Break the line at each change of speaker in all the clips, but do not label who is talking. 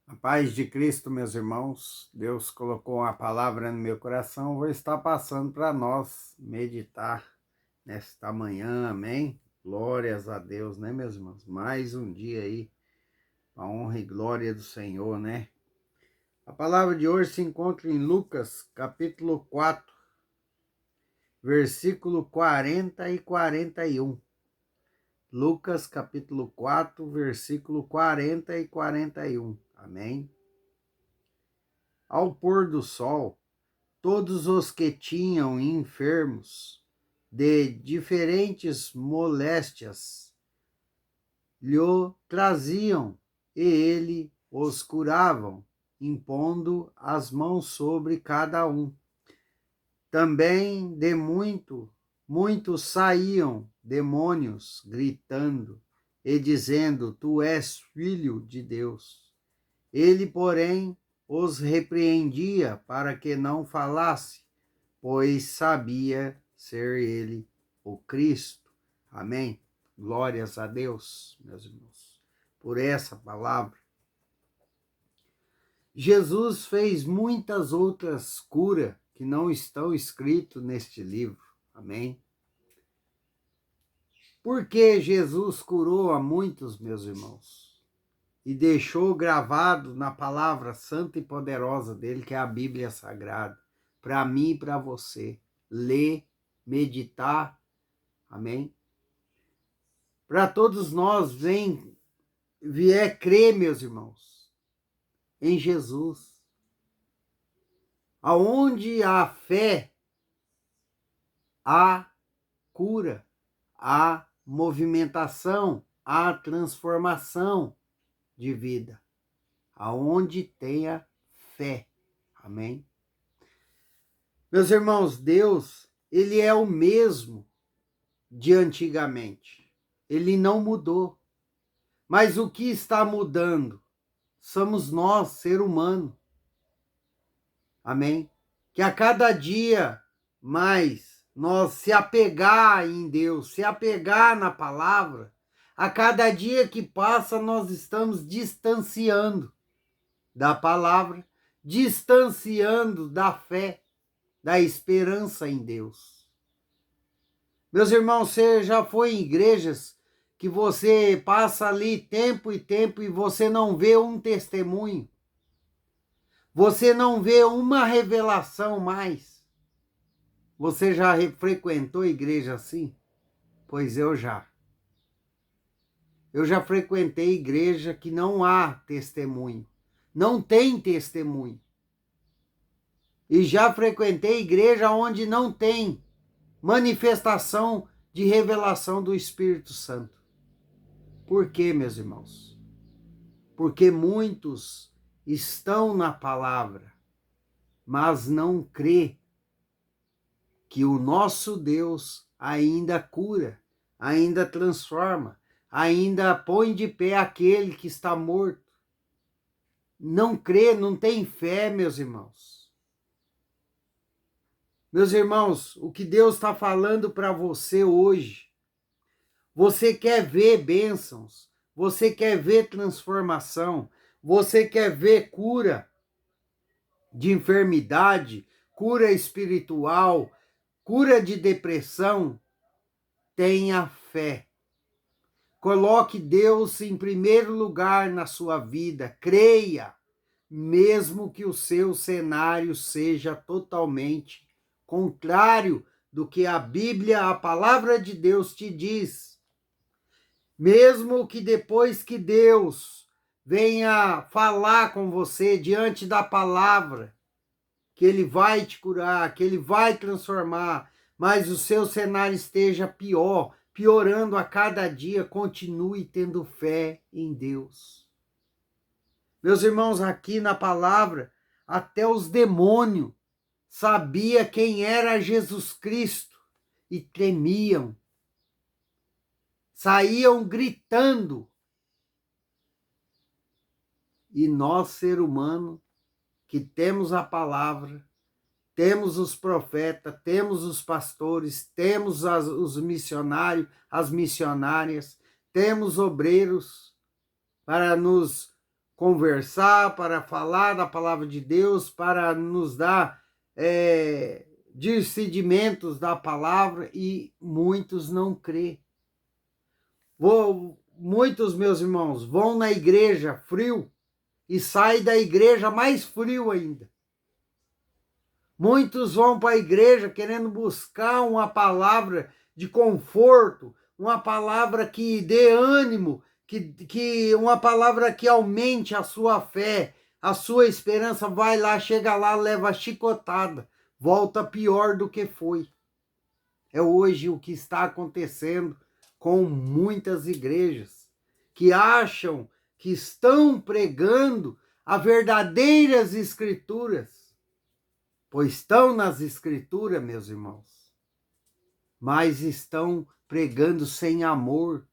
A paz de Cristo, meus irmãos. Deus colocou uma palavra no meu coração. Vou estar passando para nós meditar nesta manhã, amém? Glórias a Deus, né, meus irmãos? Mais um dia aí, a honra e glória do Senhor, né? A palavra de hoje se encontra em Lucas, capítulo 4, versículo 40 e 41. Lucas, capítulo 4, versículo 40 e 41. Amém? Ao pôr do sol, todos os que tinham enfermos de diferentes moléstias lhe traziam, e ele os curavam, impondo as mãos sobre cada um. Também de muitos saíam demônios, gritando e dizendo: Tu és filho de Deus. Ele, porém, os repreendia para que não falasse, pois sabia ser ele o Cristo. Amém? Glórias a Deus, meus irmãos, por essa palavra. Jesus fez muitas outras curas que não estão escritas neste livro. Amém? Por que Jesus curou a muitos, meus irmãos? E deixou gravado na palavra santa e poderosa dele, que é a Bíblia Sagrada, para mim e para você, ler, meditar, amém? Para todos nós, vier crer, meus irmãos, em Jesus. Aonde há fé, há cura, há movimentação, há transformação de vida. Aonde tenha fé, amém? Meus irmãos, Deus, ele é o mesmo de antigamente. Ele não mudou. Mas o que está mudando? Somos nós, ser humano. Amém? Que a cada dia mais nós se apegar em Deus, se apegar na palavra, a cada dia que passa nós estamos distanciando da palavra, distanciando da fé, da esperança em Deus. Meus irmãos, você já foi em igrejas que você passa ali tempo e tempo e você não vê um testemunho? Você não vê uma revelação mais? Você já frequentou igreja assim? Pois eu já. Eu já frequentei igreja que não há testemunho, não tem testemunho. E já frequentei igreja onde não tem manifestação de revelação do Espírito Santo. Por quê, meus irmãos? Porque muitos estão na palavra, mas não crê que o nosso Deus ainda cura, ainda transforma, ainda põe de pé aquele que está morto. Não crê, não tem fé, meus irmãos. Meus irmãos, o que Deus está falando para você hoje, você quer ver bênçãos, você quer ver transformação, você quer ver cura de enfermidade, cura espiritual, cura de depressão, tenha fé. Coloque Deus em primeiro lugar na sua vida, creia, mesmo que o seu cenário seja totalmente contrário do que a Bíblia, a palavra de Deus te diz. Mesmo que depois que Deus venha falar com você diante da palavra, que ele vai te curar, que ele vai transformar, mas o seu cenário esteja piorando a cada dia, continue tendo fé em Deus. Meus irmãos, aqui na palavra, até os demônios sabiam quem era Jesus Cristo e tremiam. Saíam gritando. E nós, ser humano, que temos a palavra, temos os profetas, temos os pastores, temos os missionários, as missionárias, temos obreiros para nos conversar, para falar da palavra de Deus, para nos dar discernimentos da palavra, e muitos não crê. Muitos, meus irmãos, vão na igreja frio e saem da igreja mais frio ainda. Muitos vão para a igreja querendo buscar uma palavra de conforto, uma palavra que dê ânimo, uma palavra que aumente a sua fé, a sua esperança. Vai lá, chega lá, leva chicotada, volta pior do que foi. É hoje o que está acontecendo com muitas igrejas que acham que estão pregando as verdadeiras escrituras, pois estão nas escrituras, meus irmãos, mas estão pregando sem amor,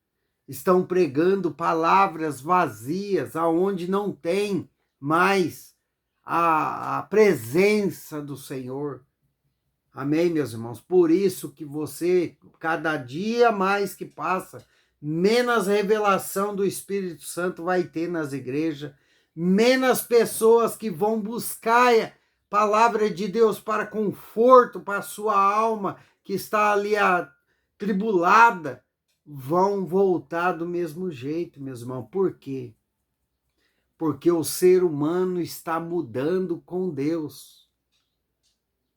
estão pregando palavras vazias, aonde não tem mais a presença do Senhor. Amém, meus irmãos? Por isso que você, cada dia mais que passa, menos revelação do Espírito Santo vai ter nas igrejas, menos pessoas que vão buscar a palavra de Deus para conforto, para a sua alma que está ali atribulada, vão voltar do mesmo jeito, meus irmãos. Por quê? Porque o ser humano está mudando com Deus.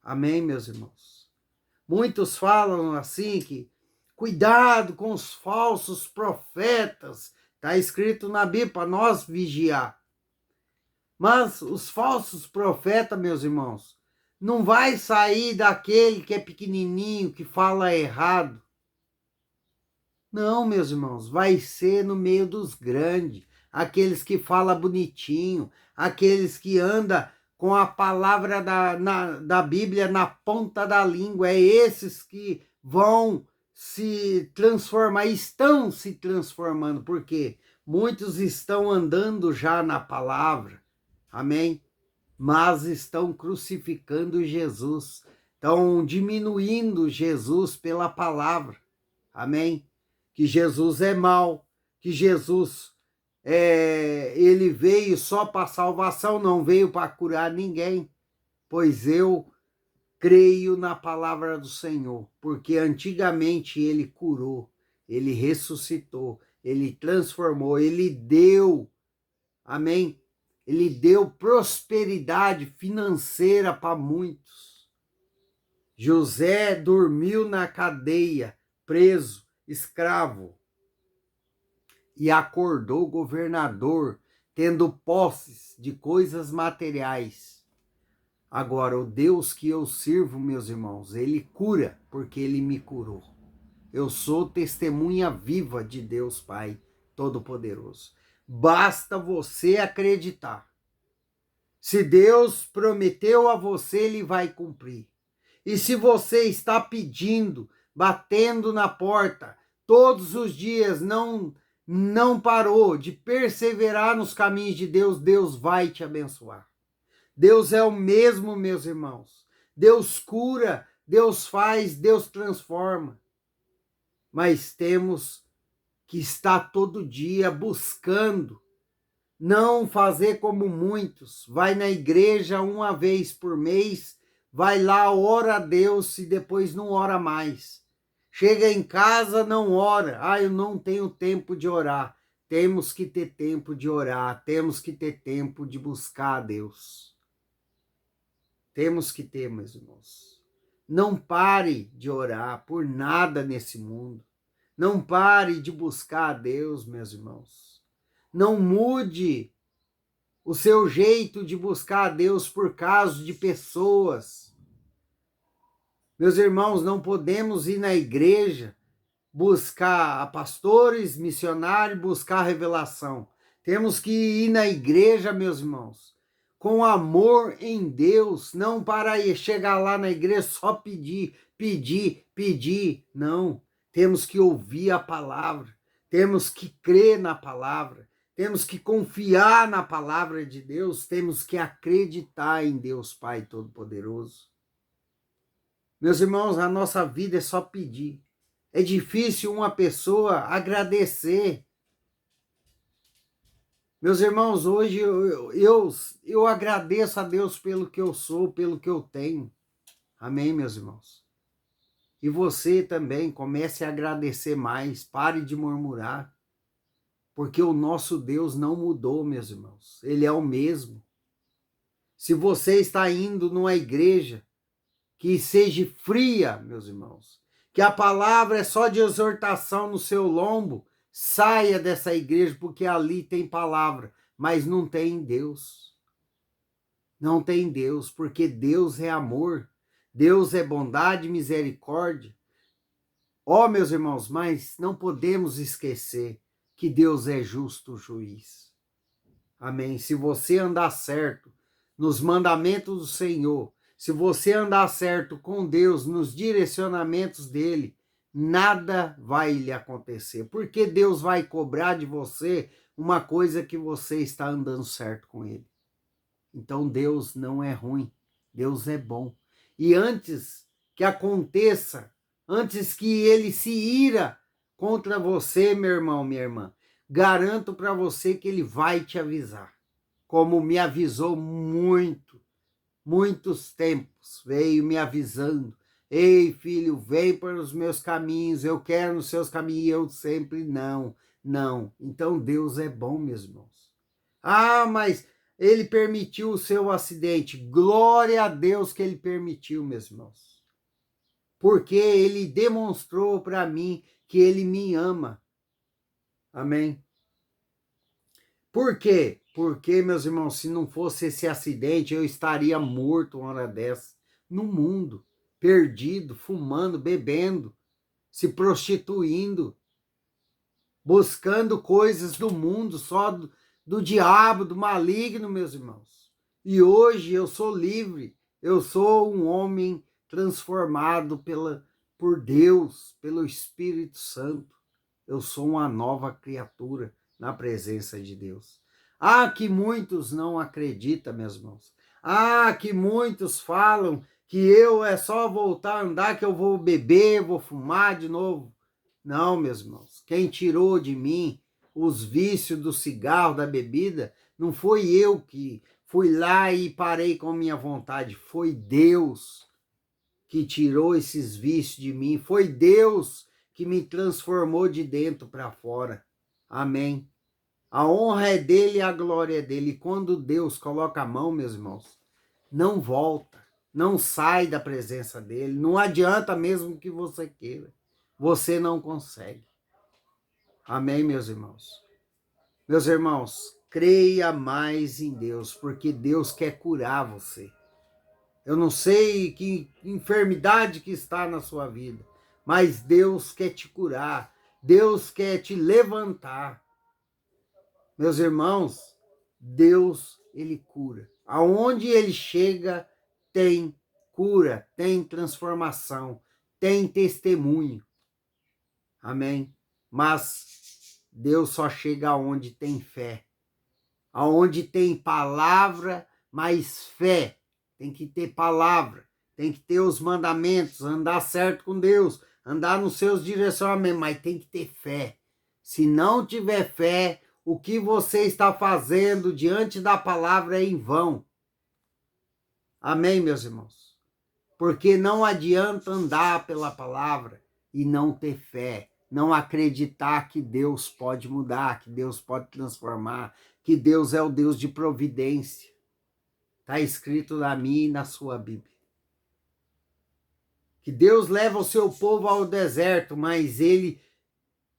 Amém, meus irmãos? Muitos falam assim que cuidado com os falsos profetas. Está escrito na Bíblia para nós vigiar. Mas os falsos profetas, meus irmãos, não vai sair daquele que é pequenininho, que fala errado. Não, meus irmãos, vai ser no meio dos grandes, aqueles que falam bonitinho, aqueles que andam com a palavra da Bíblia na ponta da língua. É esses que vão se transformar, estão se transformando, porque muitos estão andando já na palavra, amém? Mas estão crucificando Jesus, estão diminuindo Jesus pela palavra, amém? Que Jesus é mau, que Jesus ele veio só para salvação, não veio para curar ninguém, pois eu creio na palavra do Senhor, porque antigamente ele curou, ele ressuscitou, ele transformou, ele deu, amém? Ele deu prosperidade financeira para muitos. José dormiu na cadeia, preso, escravo, e acordou governador, tendo posses de coisas materiais. Agora, o Deus que eu sirvo, meus irmãos, ele cura, porque ele me curou. Eu sou testemunha viva de Deus Pai Todo-Poderoso. Basta você acreditar. Se Deus prometeu a você, ele vai cumprir. E se você está pedindo, batendo na porta, todos os dias, não parou de perseverar nos caminhos de Deus, Deus vai te abençoar. Deus é o mesmo, meus irmãos. Deus cura, Deus faz, Deus transforma. Mas temos que estar todo dia buscando, não fazer como muitos. Vai na igreja uma vez por mês, vai lá, ora a Deus e depois não ora mais. Chega em casa, não ora. Eu não tenho tempo de orar. Temos que ter tempo de orar, temos que ter tempo de buscar a Deus. Temos que ter, meus irmãos. Não pare de orar por nada nesse mundo. Não pare de buscar a Deus, meus irmãos. Não mude o seu jeito de buscar a Deus por causa de pessoas. Meus irmãos, não podemos ir na igreja buscar pastores, missionários, buscar revelação. Temos que ir na igreja, meus irmãos, com amor em Deus, não para chegar lá na igreja só pedir. Não, temos que ouvir a palavra, temos que crer na palavra, temos que confiar na palavra de Deus, temos que acreditar em Deus Pai Todo-Poderoso. Meus irmãos, a nossa vida é só pedir. É difícil uma pessoa agradecer. Meus irmãos, hoje eu agradeço a Deus pelo que eu sou, pelo que eu tenho. Amém, meus irmãos? E você também comece a agradecer mais, pare de murmurar, porque o nosso Deus não mudou, meus irmãos. Ele é o mesmo. Se você está indo numa igreja que seja fria, meus irmãos, que a palavra é só de exortação no seu lombo, saia dessa igreja, porque ali tem palavra, mas não tem Deus. Não tem Deus, porque Deus é amor, Deus é bondade e misericórdia. Ó, meus irmãos, mas não podemos esquecer que Deus é justo juiz. Amém? Se você andar certo nos mandamentos do Senhor, se você andar certo com Deus, nos direcionamentos dele, nada vai lhe acontecer, porque Deus vai cobrar de você uma coisa que você está andando certo com ele. Então Deus não é ruim, Deus é bom. E antes que aconteça, antes que ele se ira contra você, meu irmão, minha irmã, garanto para você que ele vai te avisar, como me avisou muitos tempos, veio me avisando: ei, filho, vem para os meus caminhos, eu quero nos seus caminhos, e eu sempre não. Então Deus é bom, meus irmãos. Ah, mas ele permitiu o seu acidente. Glória a Deus que ele permitiu, meus irmãos. Porque ele demonstrou para mim que ele me ama. Amém? Por quê? Porque, meus irmãos, se não fosse esse acidente, eu estaria morto uma hora dessa, no mundo, perdido, fumando, bebendo, se prostituindo, buscando coisas do mundo, só do diabo, do maligno, meus irmãos. E hoje eu sou livre, eu sou um homem transformado por Deus, pelo Espírito Santo. Eu sou uma nova criatura na presença de Deus. Ah, que muitos não acreditam, meus irmãos. Ah, que muitos falam que eu é só voltar a andar que eu vou beber, vou fumar de novo. Não, meus irmãos. Quem tirou de mim os vícios do cigarro, da bebida, não foi eu que fui lá e parei com minha vontade. Foi Deus que tirou esses vícios de mim. Foi Deus que me transformou de dentro para fora. Amém. A honra é dele e a glória é dele. E quando Deus coloca a mão, meus irmãos, não volta, não sai da presença dele. Não adianta mesmo que você queira. Você não consegue. Amém, meus irmãos? Meus irmãos, creia mais em Deus, porque Deus quer curar você. Eu não sei que enfermidade que está na sua vida, mas Deus quer te curar. Deus quer te levantar. Meus irmãos, Deus, ele cura. Aonde ele chega, tem cura, tem transformação, tem testemunho. Amém? Mas Deus só chega aonde tem fé. Aonde tem palavra, mais fé. Tem que ter palavra, tem que ter os mandamentos, andar certo com Deus, andar nos seus direcionamentos, mas tem que ter fé. Se não tiver fé, o que você está fazendo diante da palavra é em vão. Amém, meus irmãos? Porque não adianta andar pela palavra e não ter fé, não acreditar que Deus pode mudar, que Deus pode transformar, que Deus é o Deus de providência. Está escrito na minha e na sua Bíblia. Que Deus leva o seu povo ao deserto, mas ele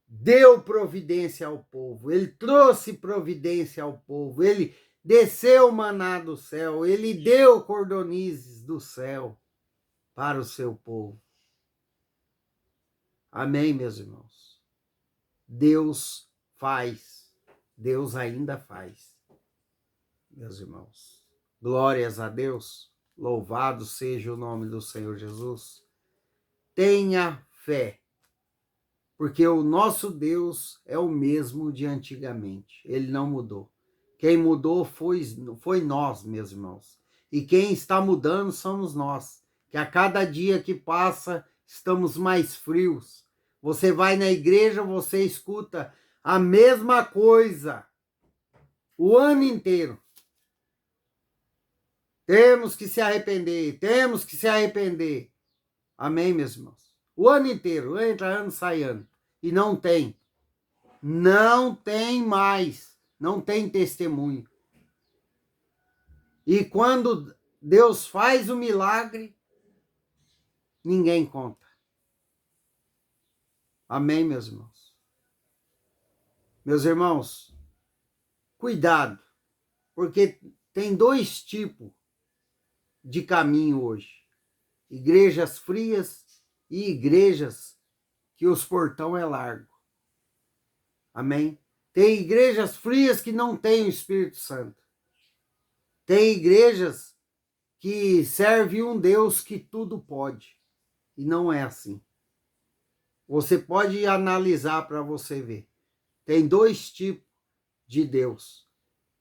deu providência ao povo. Ele trouxe providência ao povo. Ele desceu o maná do céu. Ele deu cordonizes do céu para o seu povo. Amém, meus irmãos? Deus faz. Deus ainda faz. Meus irmãos. Glórias a Deus, louvado seja o nome do Senhor Jesus. Tenha fé, porque o nosso Deus é o mesmo de antigamente, ele não mudou. Quem mudou foi nós, meus irmãos, e quem está mudando somos nós, que a cada dia que passa estamos mais frios. Você vai na igreja, você escuta a mesma coisa, o ano inteiro. Temos que se arrepender, temos que se arrepender. Amém, meus irmãos? O ano inteiro, entra ano, sai ano. E não tem. Não tem mais. Não tem testemunho. E quando Deus faz o milagre, ninguém conta. Amém, meus irmãos? Meus irmãos, cuidado, porque tem dois tipos de caminho hoje. Igrejas frias e igrejas que os portão é largo. Amém? Tem igrejas frias que não têm o Espírito Santo. Tem igrejas que servem um Deus que tudo pode. E não é assim. Você pode analisar para você ver. Tem dois tipos de Deus.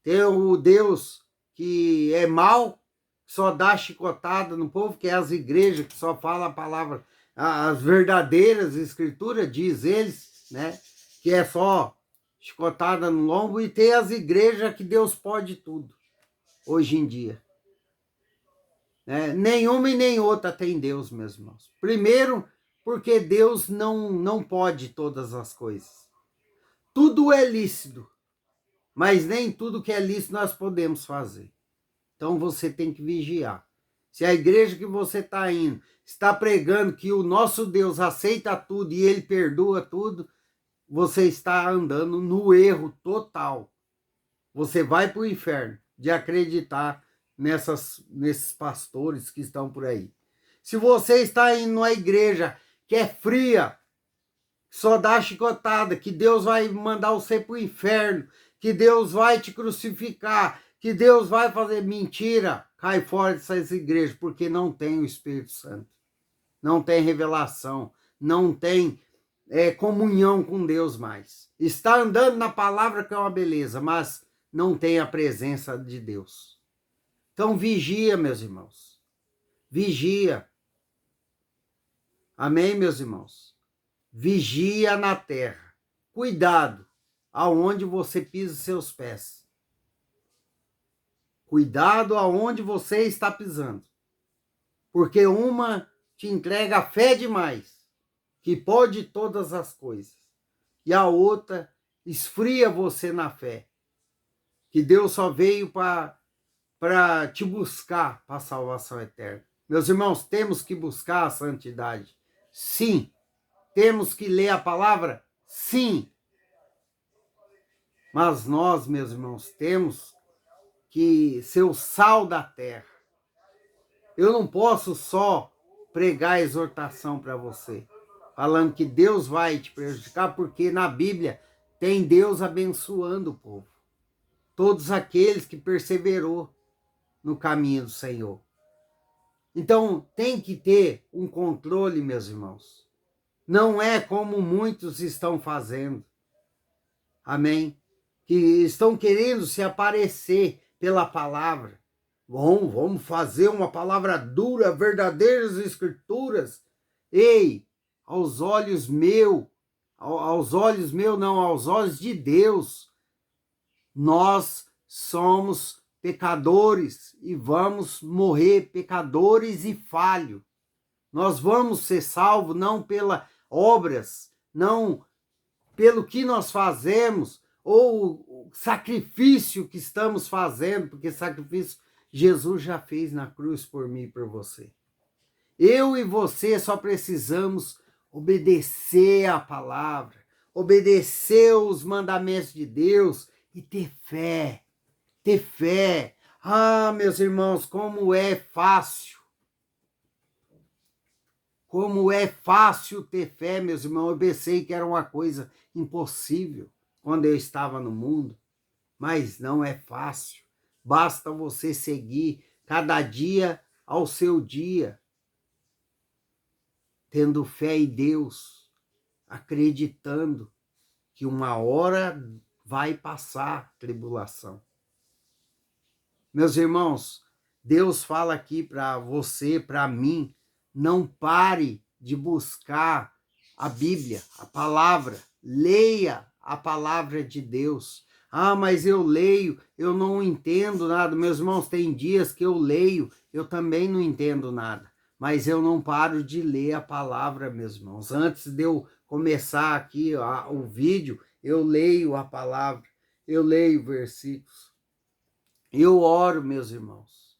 Tem o Deus que é mau, só dá chicotada no povo, que é as igrejas que só falam a palavra, as verdadeiras escrituras, diz eles, né? Que é só chicotada no lombo, e tem as igrejas que Deus pode tudo, hoje em dia. Nenhuma e nem outra tem Deus, meus irmãos. Primeiro, porque Deus não pode todas as coisas. Tudo é lícito, mas nem tudo que é lícito nós podemos fazer. Então você tem que vigiar. Se a igreja que você está indo está pregando que o nosso Deus aceita tudo e ele perdoa tudo, você está andando no erro total. Você vai para o inferno de acreditar nesses pastores que estão por aí. Se você está indo numa igreja que é fria, só dá chicotada, que Deus vai mandar você para o inferno, que Deus vai te crucificar, que Deus vai fazer mentira, cai fora dessas igrejas, porque não tem o Espírito Santo, não tem revelação, não tem comunhão com Deus mais. Está andando na palavra, que é uma beleza, mas não tem a presença de Deus. Então vigia, meus irmãos, vigia. Amém, meus irmãos? Vigia na terra. Cuidado aonde você pisa seus pés. Cuidado aonde você está pisando. Porque uma te entrega a fé demais, que pode todas as coisas. E a outra esfria você na fé, que Deus só veio para te buscar para a salvação eterna. Meus irmãos, temos que buscar a santidade. Sim. Temos que ler a palavra? Sim. Mas nós, meus irmãos, temos que ser o sal da terra. Eu não posso só pregar exortação para você, falando que Deus vai te prejudicar, porque na Bíblia tem Deus abençoando o povo. Todos aqueles que perseverou no caminho do Senhor. Então, tem que ter um controle, meus irmãos. Não é como muitos estão fazendo. Amém? Que estão querendo se aparecer pela palavra. Bom, vamos fazer uma palavra dura, verdadeiras escrituras. Ei, aos olhos meus não, aos olhos de Deus, nós somos pecadores e vamos morrer pecadores e falhos. Nós vamos ser salvos não pelas obras, não pelo que nós fazemos, ou o sacrifício que estamos fazendo, porque sacrifício Jesus já fez na cruz por mim e por você. Eu e você só precisamos obedecer a palavra, obedecer os mandamentos de Deus e ter fé. Ter fé. Ah, meus irmãos, como é fácil. Como é fácil ter fé, meus irmãos. Eu pensei que era uma coisa impossível quando eu estava no mundo, mas não é fácil. Basta você seguir cada dia ao seu dia, tendo fé em Deus, acreditando que uma hora vai passar a tribulação. Meus irmãos, Deus fala aqui para você, para mim, não pare de buscar a Bíblia, a palavra. Leia a palavra de Deus. Ah, mas eu leio, eu não entendo nada. Meus irmãos, tem dias que eu leio, eu também não entendo nada. Mas eu não paro de ler a palavra, meus irmãos. Antes de eu começar aqui o vídeo, eu leio a palavra, eu leio versículos. Eu oro, meus irmãos.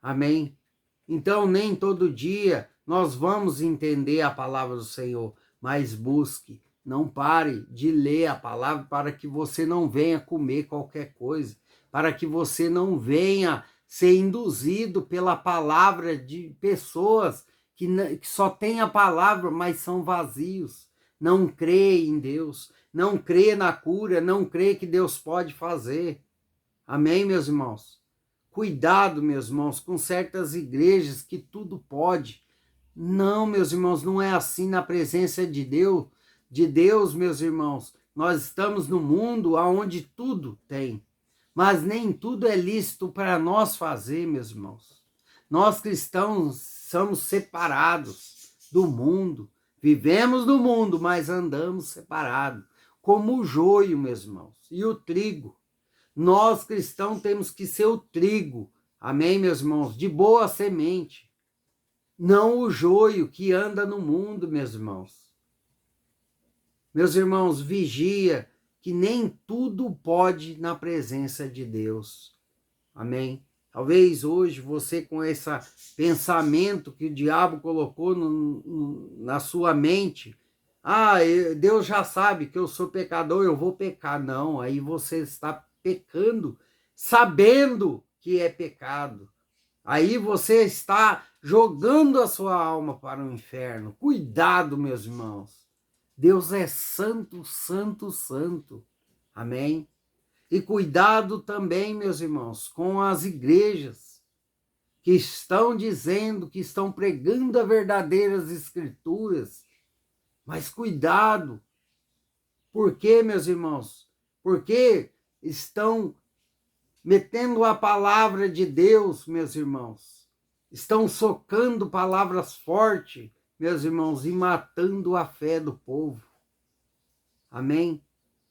Amém? Então, nem todo dia nós vamos entender a palavra do Senhor, mas busque, não pare de ler a palavra para que você não venha comer qualquer coisa, para que você não venha ser induzido pela palavra de pessoas que só têm a palavra, mas são vazios, não crê em Deus, não crê na cura, não crê que Deus pode fazer. Amém, meus irmãos? Cuidado, meus irmãos, com certas igrejas que tudo pode. Não, meus irmãos, não é assim na presença de Deus, meus irmãos. Nós estamos no mundo onde tudo tem, mas nem tudo é lícito para nós fazer, meus irmãos. Nós cristãos somos separados do mundo, vivemos no mundo, mas andamos separados, como o joio, meus irmãos, e o trigo. Nós cristãos temos que ser o trigo, amém, meus irmãos, de boa semente, não o joio que anda no mundo, meus irmãos. Meus irmãos, vigia que nem tudo pode na presença de Deus, amém? Talvez hoje você, com esse pensamento que o diabo colocou na sua mente, Deus já sabe que eu sou pecador, eu vou pecar. Não, aí você está pecando, sabendo que é pecado. Aí você está jogando a sua alma para o inferno. Cuidado, meus irmãos. Deus é santo, santo, santo. Amém? E cuidado também, meus irmãos, com as igrejas que estão dizendo, que estão pregando as verdadeiras escrituras. Mas cuidado. Por quê, meus irmãos? Porque estão metendo a palavra de Deus, meus irmãos. Estão socando palavras fortes, meus irmãos, e matando a fé do povo. Amém?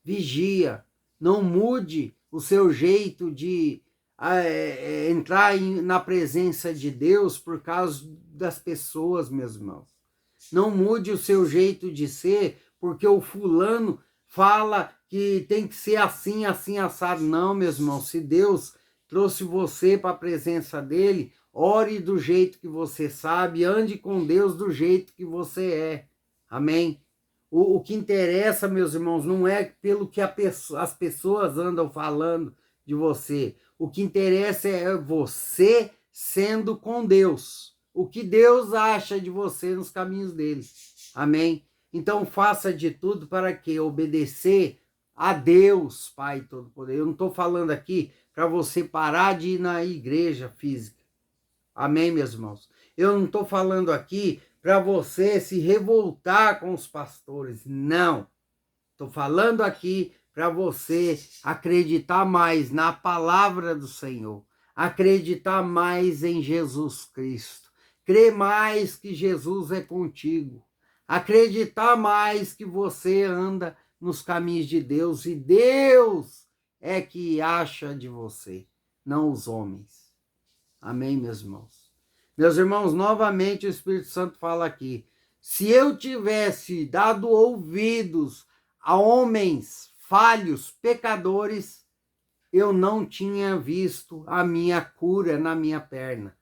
Vigia, não mude o seu jeito de entrar na presença de Deus por causa das pessoas, meus irmãos. Não mude o seu jeito de ser porque o fulano fala que tem que ser assim, assim, assado. Não, meus irmãos, se Deus trouxe você para a presença dele, ore do jeito que você sabe, ande com Deus do jeito que você é. Amém? O que interessa, meus irmãos, não é pelo que as pessoas andam falando de você. O que interessa é você sendo com Deus. O que Deus acha de você nos caminhos dele. Amém? Então faça de tudo para que obedecer a Deus, Pai Todo-Poderoso. Eu não estou falando aqui para você parar de ir na igreja física. Amém, meus irmãos? Eu não estou falando aqui para você se revoltar com os pastores. Não. Estou falando aqui para você acreditar mais na palavra do Senhor. Acreditar mais em Jesus Cristo. Crer mais que Jesus é contigo. Acreditar mais que você anda nos caminhos de Deus e Deus é que acha de você, não os homens. Amém, meus irmãos? Meus irmãos, novamente o Espírito Santo fala aqui, se eu tivesse dado ouvidos a homens falhos, pecadores, eu não tinha visto a minha cura na minha perna,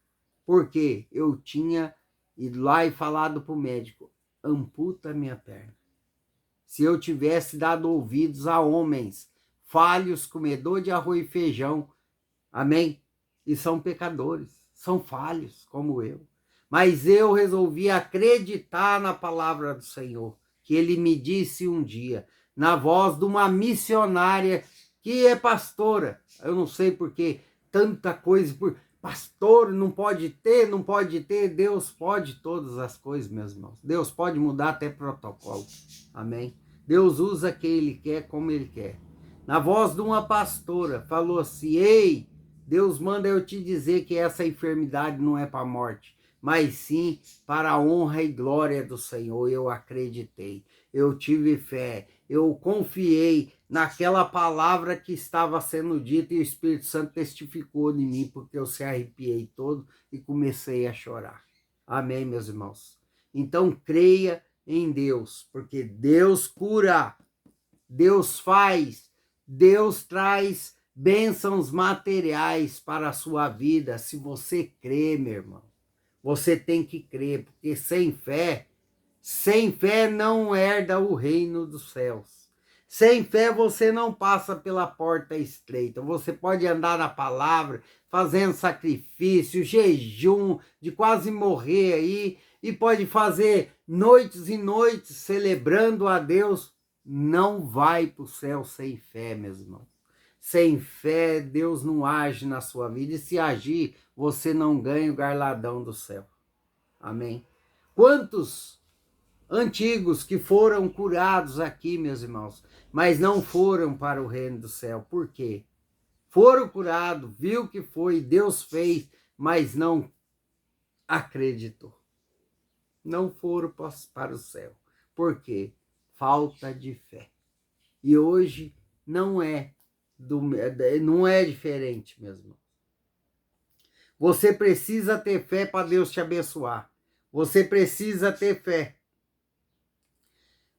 porque eu tinha ido lá e falado para o médico, amputa a minha perna. Se eu tivesse dado ouvidos a homens falhos, comedor de arroz e feijão, amém? E são pecadores, são falhos como eu. Mas eu resolvi acreditar na palavra do Senhor, que ele me disse um dia, na voz de uma missionária que é pastora. Eu não sei porque tanta coisa, pastor não pode ter, não pode ter. Deus pode todas as coisas, meus irmãos. Deus pode mudar até protocolo. Amém? Deus usa quem ele quer, como ele quer. Na voz de uma pastora, falou assim, ei, Deus manda eu te dizer que essa enfermidade não é para a morte, mas sim para a honra e glória do Senhor. Eu acreditei, eu tive fé, eu confiei naquela palavra que estava sendo dita, e o Espírito Santo testificou em mim, porque eu se arrepiei todo e comecei a chorar. Amém, meus irmãos? Então creia em Deus, porque Deus cura, Deus faz, Deus traz bênçãos materiais para a sua vida. Se você crê, meu irmão, você tem que crer, porque sem fé não herda o reino dos céus. Sem fé você não passa pela porta estreita. Você pode andar na palavra, fazendo sacrifício, jejum, de quase morrer aí, e pode fazer noites e noites celebrando a Deus. Não vai para o céu sem fé, meus irmãos. Sem fé, Deus não age na sua vida. E se agir, você não ganha o galardão do céu. Amém? Quantos antigos que foram curados aqui, meus irmãos, mas não foram para o reino do céu. Por quê? Foram curados, viu que foi, Deus fez, mas não acreditou. Não foram para o céu. Por quê? Falta de fé. E hoje não é diferente mesmo. Você precisa ter fé para Deus te abençoar. Você precisa ter fé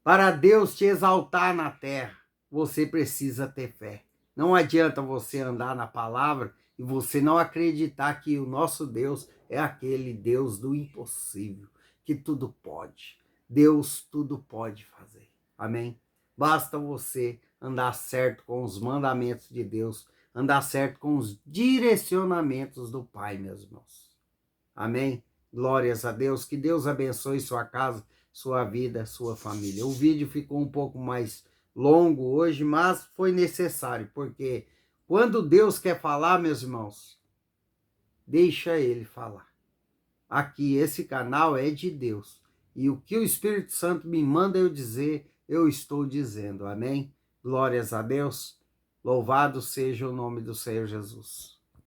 para Deus te exaltar na terra. Você precisa ter fé. Não adianta você andar na palavra e você não acreditar que o nosso Deus é aquele Deus do impossível, que tudo pode. Deus tudo pode fazer. Amém? Basta você andar certo com os mandamentos de Deus, andar certo com os direcionamentos do Pai, meus irmãos. Amém? Glórias a Deus. Que Deus abençoe sua casa, sua vida, sua família. O vídeo ficou um pouco mais longo hoje, mas foi necessário, porque quando Deus quer falar, meus irmãos, deixa Ele falar. Aqui, esse canal é de Deus. E o que o Espírito Santo me manda eu dizer, eu estou dizendo. Amém? Glórias a Deus. Louvado seja o nome do Senhor Jesus.